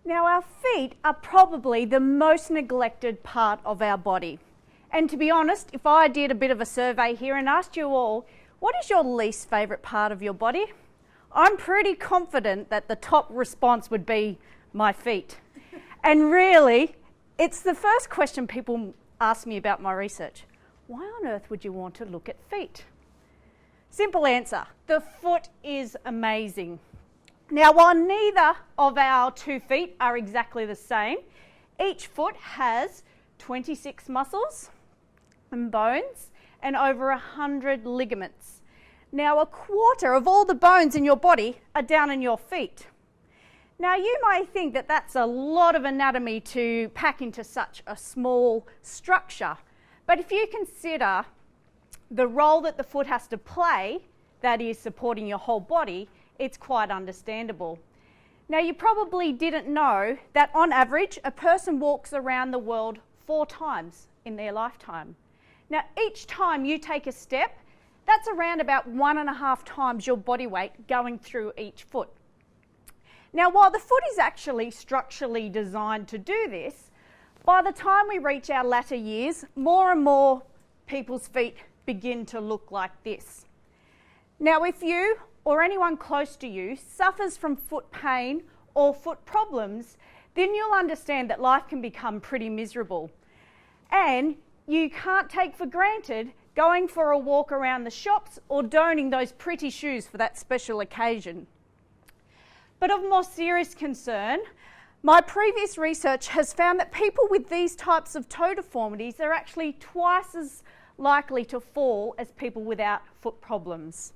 Now, our feet are probably the most neglected part of our body. And to be honest, if I did a bit of a survey here and asked you all, what is your least favourite part of your body? I'm pretty confident that the top response would be my feet. And really, it's the first question people ask me about my research. Why on earth would you want to look at feet? Simple answer, the foot is amazing. Now, while neither of our 2 feet are exactly the same, each foot has 26 muscles and bones and over 100 ligaments. Now, a quarter of all the bones in your body are down in your feet. Now, you may think that that's a lot of anatomy to pack into such a small structure, but if you consider the role that the foot has to play, that is supporting your whole body, it's quite understandable. Now, you probably didn't know that on average, a person walks around the world 4 times in their lifetime. Now, each time you take a step, that's around about 1.5 times your body weight going through each foot. Now, while the foot is actually structurally designed to do this, by the time we reach our latter years, more and more people's feet begin to look like this. Now, if you or anyone close to you suffers from foot pain or foot problems, then you'll understand that life can become pretty miserable. And you can't take for granted going for a walk around the shops or donning those pretty shoes for that special occasion. But of more serious concern, my previous research has found that people with these types of toe deformities are actually twice as likely to fall as people without foot problems.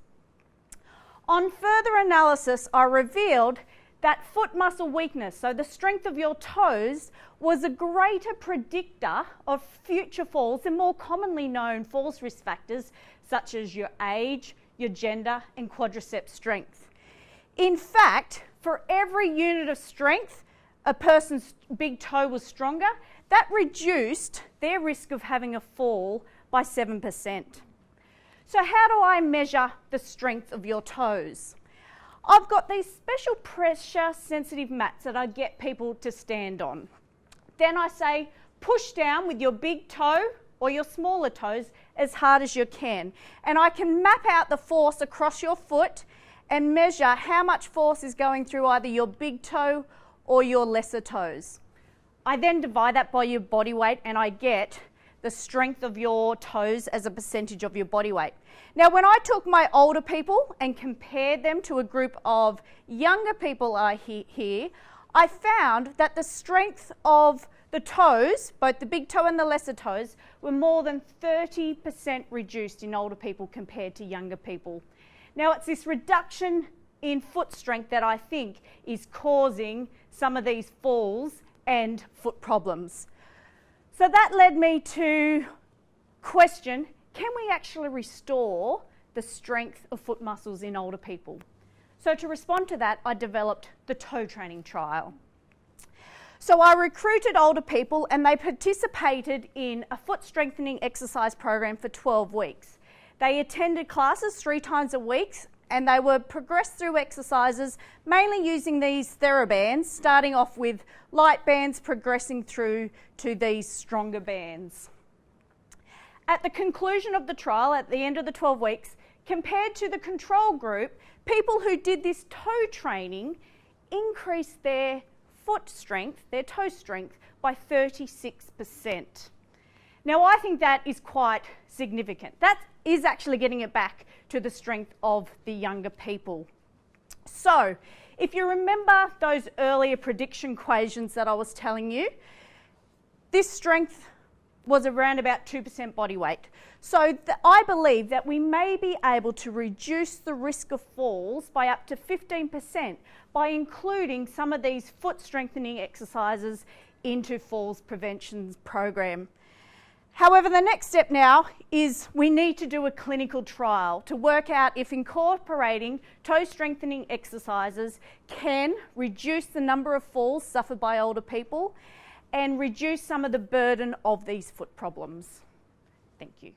On further analysis, I revealed that foot muscle weakness, so the strength of your toes, was a greater predictor of future falls and more commonly known falls risk factors such as your age, your gender, and quadriceps strength. In fact, for every unit of strength a person's big toe was stronger, that reduced their risk of having a fall by 7%. So how do I measure the strength of your toes? I've got these special pressure sensitive mats that I get people to stand on. Then I say push down with your big toe or your smaller toes as hard as you can. And I can map out the force across your foot and measure how much force is going through either your big toe or your lesser toes. I then divide that by your body weight and I get the strength of your toes as a percentage of your body weight. Now, when I took my older people and compared them to a group of younger people here, I found that the strength of the toes, both the big toe and the lesser toes, were more than 30% reduced in older people compared to younger people. Now, it's this reduction in foot strength that I think is causing some of these falls and foot problems. So that led me to question, can we actually restore the strength of foot muscles in older people? So to respond to that, I developed the toe training trial. So I recruited older people and they participated in a foot strengthening exercise program for 12 weeks. They attended classes 3 times a week and they were progressed through exercises mainly using these TheraBands, starting off with light bands, progressing through to these stronger bands. At the conclusion of the trial, at the end of the 12 weeks, compared to the control group, people who did this toe training increased their foot strength, their toe strength, by 36%. Now, I think that is quite significant. That is actually getting it back to the strength of the younger people. So, if you remember those earlier prediction equations that I was telling you, this strength was around about 2% body weight. So I believe that we may be able to reduce the risk of falls by up to 15% by including some of these foot strengthening exercises into falls prevention program. However, the next step now is we need to do a clinical trial to work out if incorporating toe strengthening exercises can reduce the number of falls suffered by older people and reduce some of the burden of these foot problems. Thank you.